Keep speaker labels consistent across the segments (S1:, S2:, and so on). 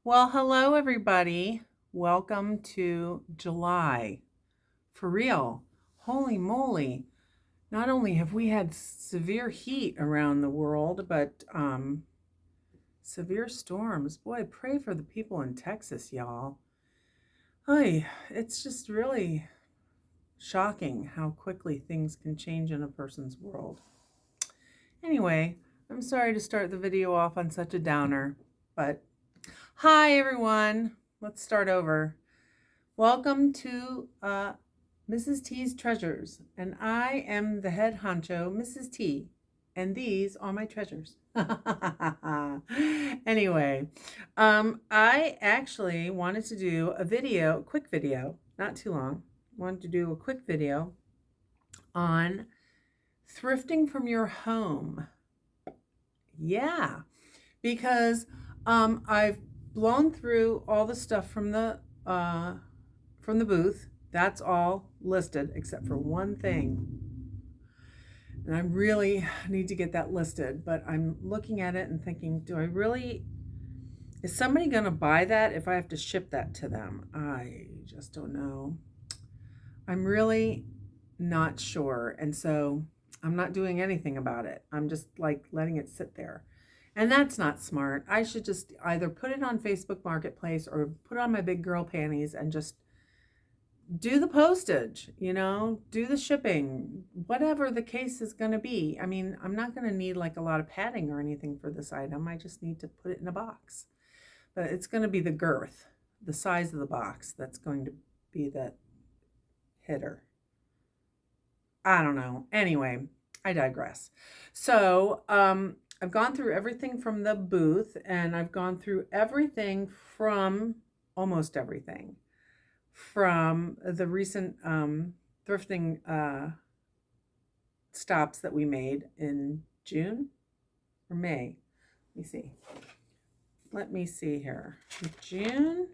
S1: Well, hello, everybody. Welcome to July. For real. Holy moly. Not only have we had severe heat around the world, but severe storms. Boy, pray for the people in Texas, y'all. Ay, it's just really shocking how quickly things can change in a person's world. Anyway, I'm sorry to start the video off on such a downer, but hi, everyone. Let's start over. Welcome to Mrs. T's Treasures, and I am the head honcho, Mrs. T, and these are my treasures. Anyway, I actually wanted to do a quick video, not too long. Wanted to do a quick video on thrifting from your home. Yeah, because I've blown through all the stuff from the booth. That's all listed except for one thing. And I really need to get that listed, but I'm looking at it and thinking, is somebody going to buy that if I have to ship that to them? I just don't know. I'm really not sure. And so I'm not doing anything about it. I'm just like letting it sit there. And that's not smart. I should just either put it on Facebook Marketplace or put on my big girl panties and just do the postage, do the shipping, whatever the case is going to be. I mean, I'm not going to need like a lot of padding or anything for this item. I just need to put it in a box. But it's going to be the girth, the size of the box that's going to be the hitter. I don't know. Anyway, I digress. So, I've gone through everything from the booth, and I've gone through almost everything from the recent thrifting stops that we made in June or May. Let me see here. June?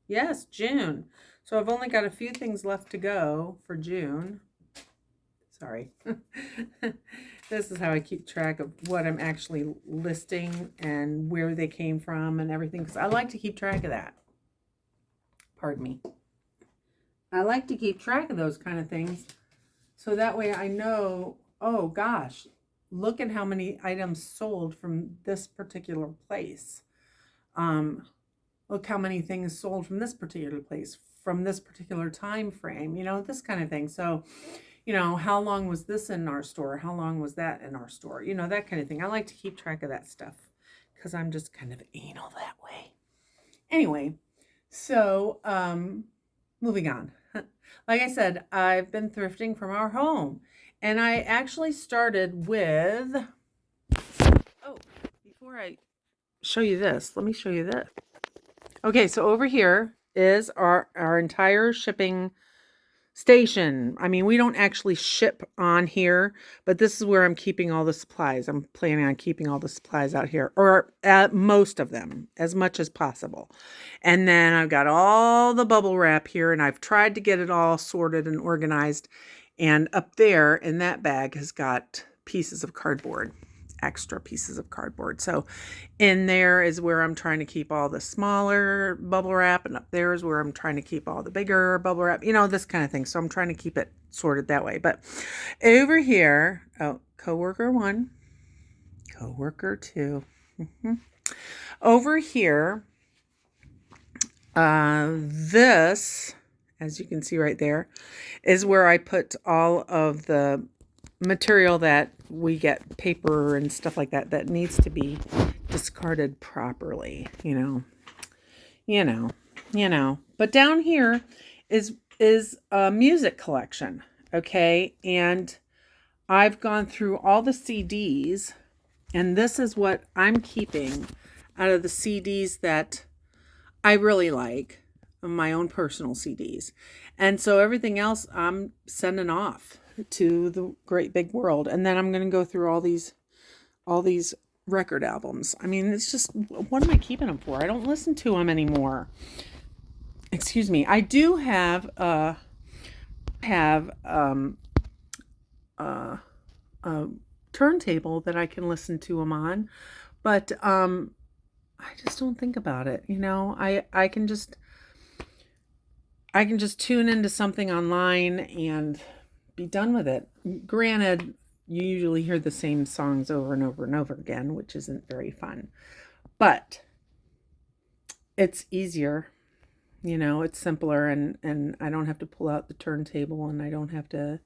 S1: Yes, June. So I've only got a few things left to go for June. Sorry. This is how I keep track of what I'm actually listing and where they came from and everything, because I like to keep track of that. Pardon me. I like to keep track of those kind of things so that way I know, oh gosh, look at how many items sold from this particular place. Look how many things sold from this particular place, from this particular time frame, this kind of thing. So, how long was this in our store? How long was that in our store? That kind of thing. I like to keep track of that stuff because I'm just kind of anal that way. Anyway, so moving on. Like I said, I've been thrifting from our home, and I actually started with, before I show you this, let me show you this. Okay, so over here is our entire shipping station. I mean, we don't actually ship on here, but this is where I'm keeping all the supplies. I'm planning on keeping all the supplies out here, or most of them, as much as possible. And then I've got all the bubble wrap here, and I've tried to get it all sorted and organized. And up there in that bag has got pieces of cardboard, extra pieces of cardboard. So in there is where I'm trying to keep all the smaller bubble wrap, and up there is where I'm trying to keep all the bigger bubble wrap, this kind of thing. So I'm trying to keep it sorted that way. But over here, coworker 1, coworker 2. Over here, this, as you can see right there, is where I put all of the material that we get, paper and stuff like that needs to be discarded properly, But down here is a music collection, okay? And I've gone through all the CDs, and this is what I'm keeping out of the CDs that I really like, my own personal CDs. And so everything else I'm sending off to the great big world. And then I'm going to go through all these record albums. I mean, it's just, what am I keeping them for? I don't listen to them anymore. Excuse me. I do have a turntable that I can listen to them on, but just don't think about it. I can just tune into something online and be done with it. Granted, you usually hear the same songs over and over and over again, which isn't very fun. But it's easier. It's simpler, and I don't have to pull out the turntable, and I don't have to,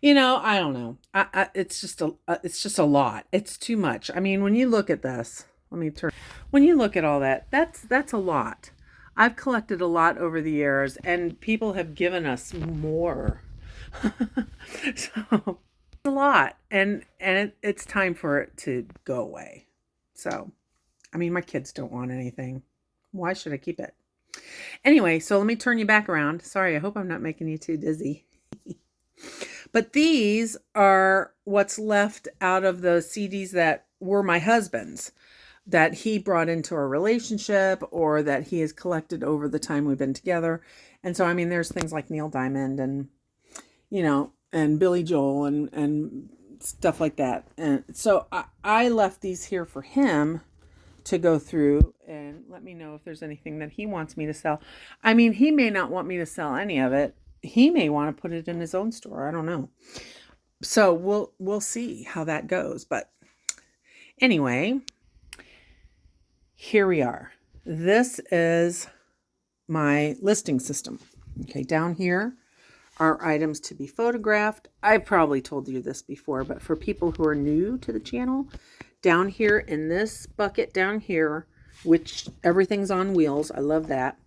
S1: I don't know. It's just a lot. It's too much. I mean, when you look at this, when you look at all that, that's a lot. I've collected a lot over the years, and people have given us more. So a lot, and it's time for it to go away. So, I mean, my kids don't want anything. Why should I keep it? Anyway, so let me turn you back around. Sorry, I hope I'm not making you too dizzy. But these are what's left out of the CDs that were my husband's, that he brought into our relationship, or that he has collected over the time we've been together. And so, I mean, there's things like Neil Diamond and, and Billy Joel and stuff like that. And so I left these here for him to go through and let me know if there's anything that he wants me to sell. I mean, he may not want me to sell any of it. He may want to put it in his own store. I don't know. So we'll see how that goes. But anyway, here we are. This is my listing system. Okay, down here are items to be photographed. I've probably told you this before, but for people who are new to the channel, down here in this bucket down here, which everything's on wheels. I love that.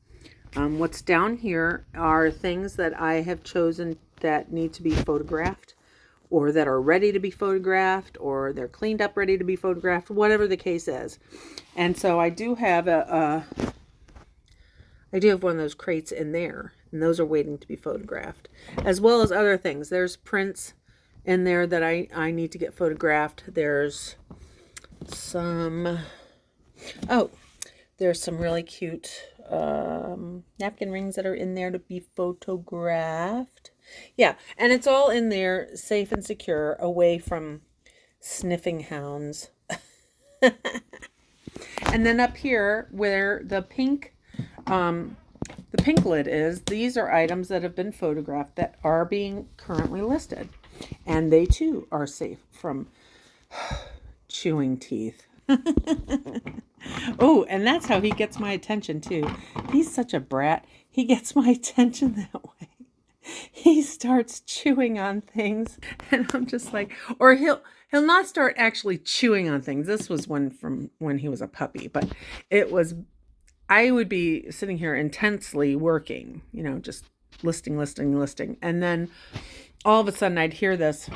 S1: What's down here are things that I have chosen that need to be photographed, or that are ready to be photographed, or they're cleaned up, ready to be photographed, whatever the case is. And so I do have one of those crates in there, and those are waiting to be photographed, as well as other things. There's prints in there that I need to get photographed. There's some really cute napkin rings that are in there to be photographed. Yeah, and it's all in there safe and secure, away from sniffing hounds. And then up here where the pink lid is, these are items that have been photographed that are being currently listed, and they too are safe from chewing teeth. Oh, and that's how he gets my attention too. He's such a brat. He gets my attention that way. He starts chewing on things, and I'm just like, or he'll not start actually chewing on things. This was one from when he was a puppy, but I would be sitting here intensely working, just listing. And then all of a sudden I'd hear this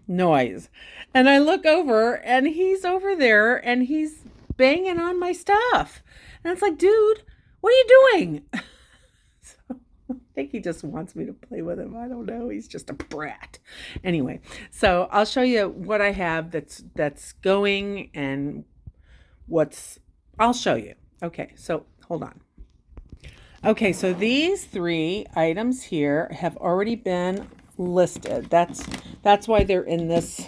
S1: noise, and I look over, and he's over there, and he's banging on my stuff, and it's like, dude, what are you doing? So I think he just wants me to play with him. I don't know. He's just a brat. Anyway, so I'll show you what I have that's going, and I'll show you. Okay, so hold on. Okay, so these 3 items here have already been listed. That's why they're in this.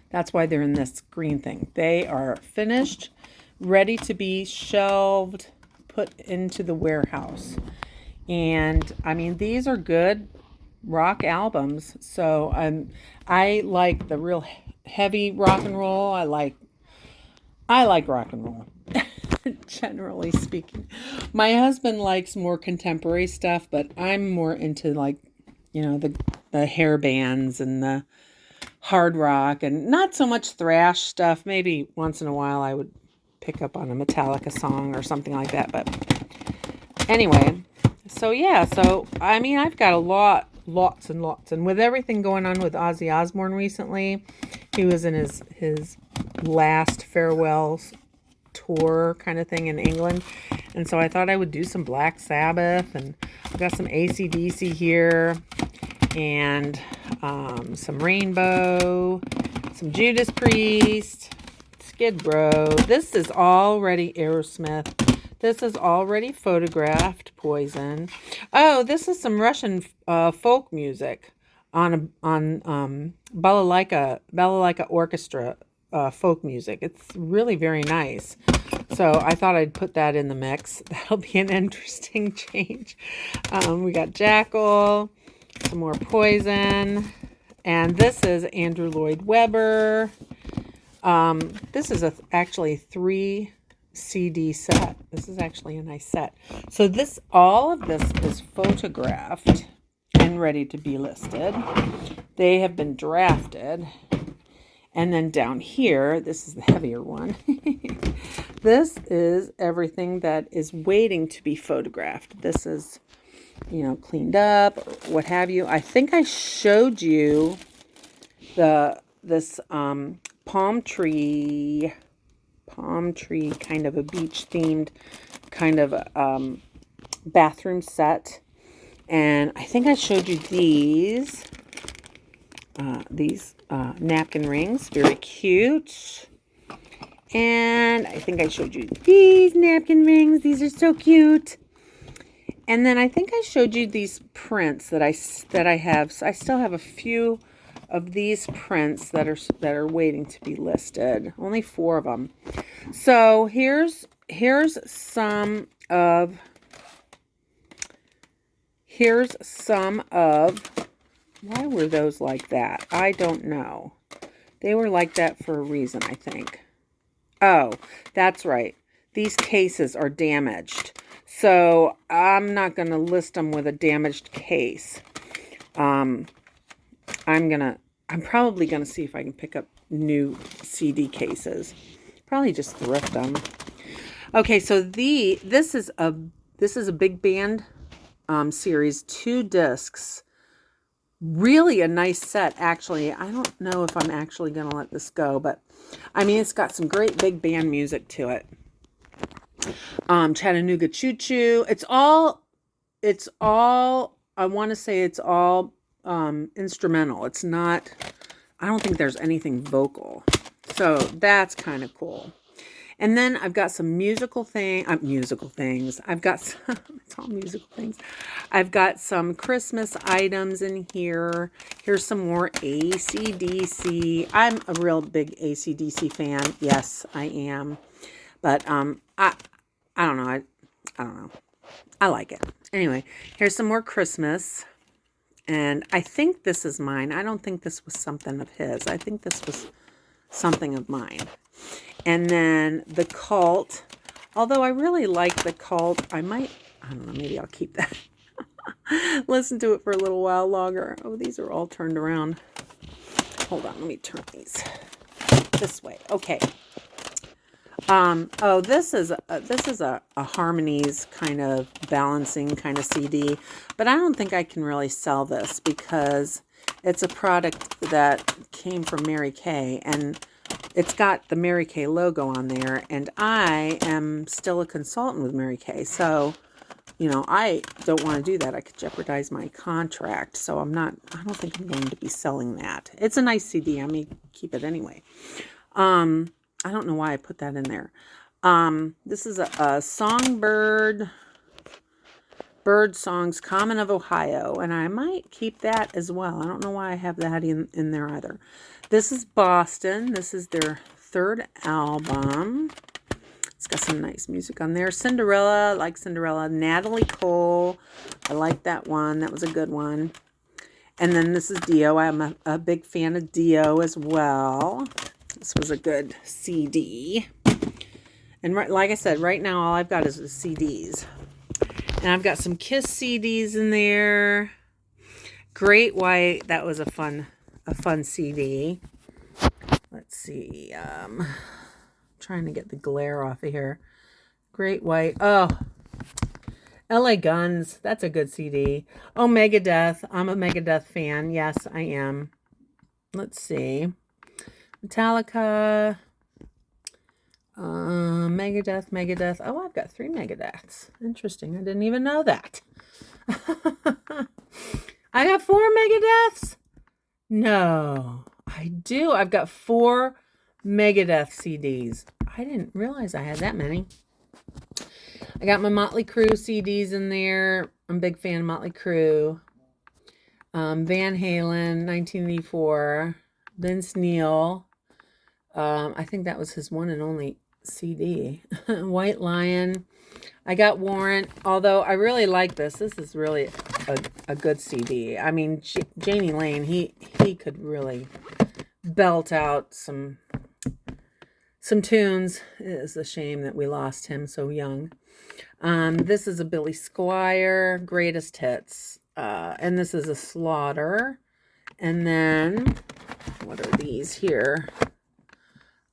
S1: That's why they're in this green thing. They are finished, ready to be shelved, put into the warehouse. And I mean, these are good rock albums. So I like the real heavy rock and roll. I like rock and roll. Generally speaking. My husband likes more contemporary stuff, but I'm more into the hair bands and the hard rock, and not so much thrash stuff. Maybe once in a while I would pick up on a Metallica song or something like that. But anyway, so yeah, I mean, I've got lots and lots. And with everything going on with Ozzy Osbourne recently, he was in his last farewell tour kind of thing in England, and so I thought I would do some Black Sabbath, and I've got some AC/DC here, and some Rainbow, some Judas Priest, Skid Row. This is already Aerosmith. This is already photographed Poison. Oh, this is some Russian folk music on Balalaika Orchestra folk music. It's really very nice. So I thought I'd put that in the mix. That'll be an interesting change. We got Jackal, some more Poison, and this is Andrew Lloyd Webber. This is actually a 3 CD set. This is actually a nice set. So all of this is photographed and ready to be listed. They have been drafted. And then down here, this is the heavier one. This is everything that is waiting to be photographed. This is, cleaned up, or what have you. I think I showed you this palm tree kind of a beach themed kind of bathroom set. And I think I showed you these napkin rings, very cute. And I think I showed you these napkin rings. These are so cute. And then I think I showed you these prints that I have. So I still have a few of these prints that are waiting to be listed. Only 4 of them. So here's some of why were those like that? I don't know. They were like that for a reason, I think. Oh, that's right. These cases are damaged. So I'm not going to list them with a damaged case. I'm probably going to see if I can pick up new CD cases. Probably just thrift them. Okay, so this is a big band series, 2 discs. Really a nice set, actually. I don't know if I'm actually going to let this go, but I mean, it's got some great big band music to it. Chattanooga Choo Choo. It's all, I want to say it's all instrumental. It's not, I don't think there's anything vocal. So that's kind of cool. And then I've got some musical things. I've got some, it's all musical things. I've got some Christmas items in here. Here's some more AC/DC. I'm a real big AC/DC fan. Yes, I am. But I don't know. I don't know. I like it. Anyway, here's some more Christmas. And I think this is mine. I don't think this was something of his. I think this was something of mine. And then the Cult. Although I really like the Cult, I don't know, maybe I'll keep that. Listen to it for a little while longer. Oh, these are all turned around. Hold on, let me turn these this way. Okay. Oh, this is a harmonies kind of balancing kind of CD, but I don't think I can really sell this because it's a product that came from Mary Kay, and it's got the Mary Kay logo on there, and I am still a consultant with Mary Kay, so I don't want to do that. I could jeopardize my contract, so I don't think I'm going to be selling that. It's a nice CD. I may keep it anyway. I don't know why I put that in there. This is a Songbird Bird Songs Common of Ohio, and I might keep that as well. I don't know why I have that in there either. This is Boston. This is their 3rd album. It's got some nice music on there. Cinderella, I like Cinderella. Natalie Cole, I like that one. That was a good one. And then this is Dio. I'm a big fan of Dio as well. This was a good CD. And like I said, right now all I've got is the CDs. And I've got some Kiss CDs in there. Great White, that was a fun CD. Let's see. Trying to get the glare off of here. Great White. Oh, LA Guns, that's a good CD. Oh, Megadeth. I'm a Megadeth fan. Yes, I am. Let's see. Metallica. Megadeth. Oh, I've got 3 Megadeths. Interesting. I didn't even know that. I got 4 Megadeths? No, I do. I've got 4 Megadeth CDs. I didn't realize I had that many. I got my Motley Crue CDs in there. I'm a big fan of Motley Crue. Van Halen, 1984. Vince Neil. I think that was his one and only CD. White Lion. I got Warrant, although I really like this. This is really a good CD. I mean, Janie Lane, he could really belt out some tunes. It is a shame that we lost him so young. This is a Billy Squier, Greatest Hits. And this is a Slaughter. And then, what are these here?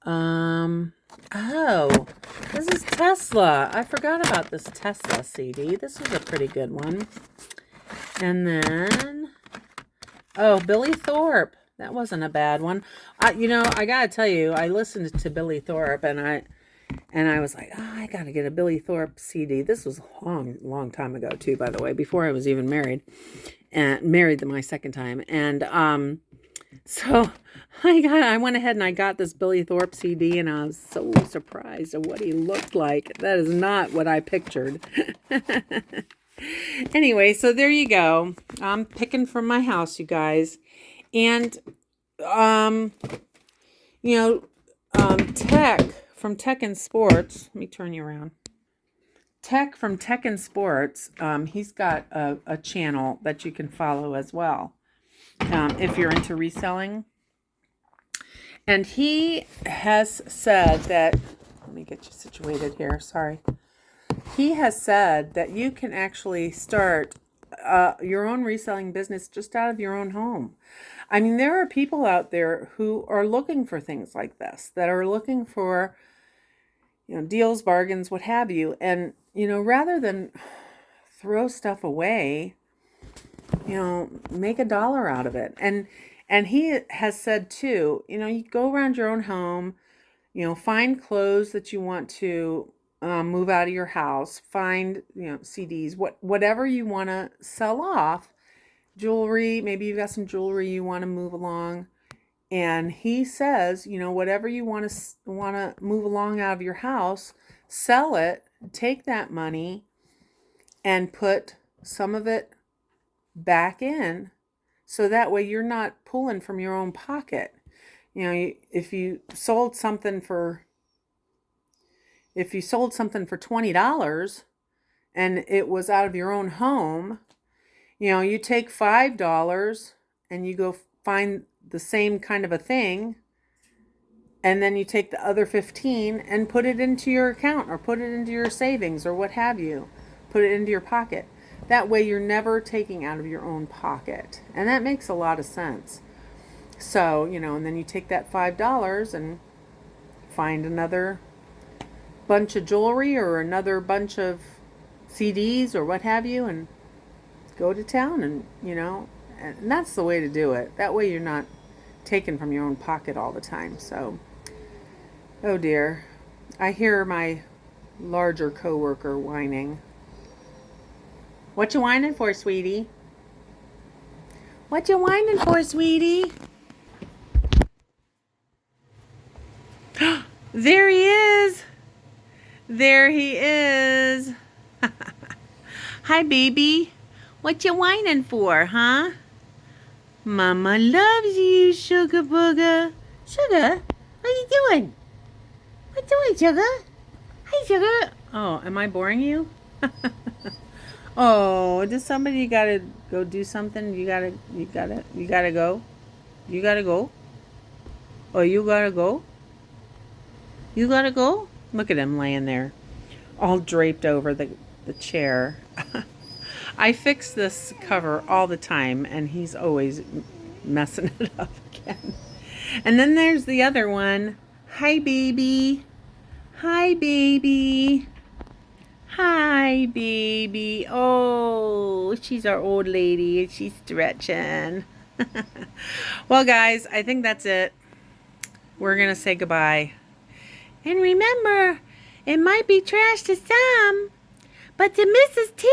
S1: Oh, this is Tesla. I forgot about this Tesla CD. This was a pretty good one. And then, oh, Billy Thorpe. That wasn't a bad one. You know, I gotta tell you, I listened to Billy Thorpe, and I was like, oh, I gotta get a Billy Thorpe CD. This was a long time ago too, by the way, before I was even married, and married my second time. And so I went ahead and I got this Billy Thorpe CD, and I was so surprised at what he looked like. That is not what I pictured. Anyway, so there you go. I'm picking from my house, you guys. And, you know, Tech from Tech and Sports. Let me turn you around. Tech from Tech and Sports. He's got a channel that you can follow as well. If you're into reselling. And he has said that, let me get you situated here. Sorry. He has said that you can actually start your own reselling business just out of your own home. I mean, there are people out there who are looking for things like this, that are looking for, you know, deals, bargains, what have you. And, you know, rather than throw stuff away, you know, make $1 out of it. And he has said too, you know, you go around your own home, you know, find clothes that you want to move out of your house, find, you know, CDs, whatever you want to sell off, jewelry, maybe you've got some jewelry you want to move along. And he says, you know, whatever you want to move along out of your house, sell it, take that money and put some of it back in, so that way you're not pulling from your own pocket. You know, if you sold something for $20 and it was out of your own home, you know, you take $5 and you go find the same kind of a thing, and then you take the other 15 and put it into your account or put it into your savings or what have you. Put it into your pocket. That way you're never taking out of your own pocket. And that makes a lot of sense. So, you know, and then you take that $5 and find another bunch of jewelry or another bunch of CDs or what have you, and go to town, and, you know, and that's the way to do it. That way you're not taken from your own pocket all the time. So, oh dear. I hear my larger coworker whining. What you whining for, sweetie? What you whining for, sweetie? There he is. There he is. Hi, baby. What you whining for, huh? Mama loves you, sugar booger. Sugar, what are you doing? What doing, sugar? Hi, sugar. Oh, am I boring you? Oh, does somebody gotta go do something? You gotta go? You gotta go? Oh, you gotta go? You gotta go? Look at him laying there, all draped over the chair. I fix this cover all the time, and he's always messing it up again. And then there's the other one. Hi, baby. Hi, baby. Hi, baby. Oh, she's our old lady. She's stretching. Well, guys, I think that's it. We're going to say goodbye. And remember, it might be trash to some, but to Mrs. T,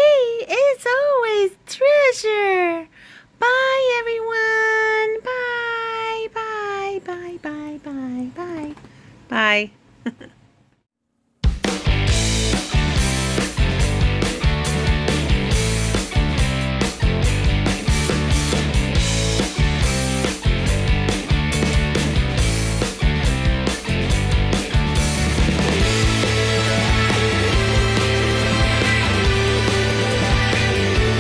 S1: it's always treasure. Bye, everyone. Bye, bye, bye, bye, bye, bye. Bye.